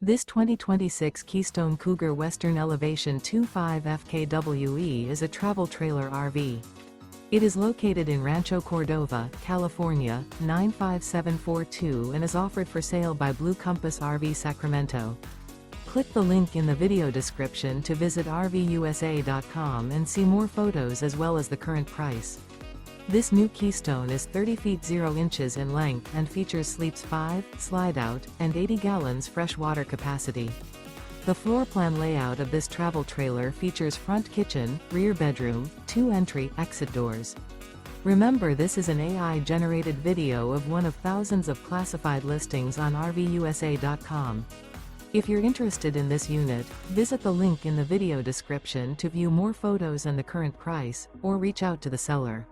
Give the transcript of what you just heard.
This 2026 Keystone Cougar Western Elevation 25 FKWE is a travel trailer RV. It is located in Rancho Cordova, California, 95742 and is offered for sale by Blue Compass RV Sacramento. Click the link in the video description to visit RVUSA.com and see more photos as well as the current price. This new Keystone is 30 feet 0 inches in length and features sleeps 5, slide-out, and 80 gallons fresh water capacity. The floor plan layout of this travel trailer features front kitchen, rear bedroom, 2 entry/exit doors. Remember, this is an AI-generated video of one of thousands of classified listings on RVUSA.com. If you're interested in this unit, visit the link in the video description to view more photos and the current price, or reach out to the seller.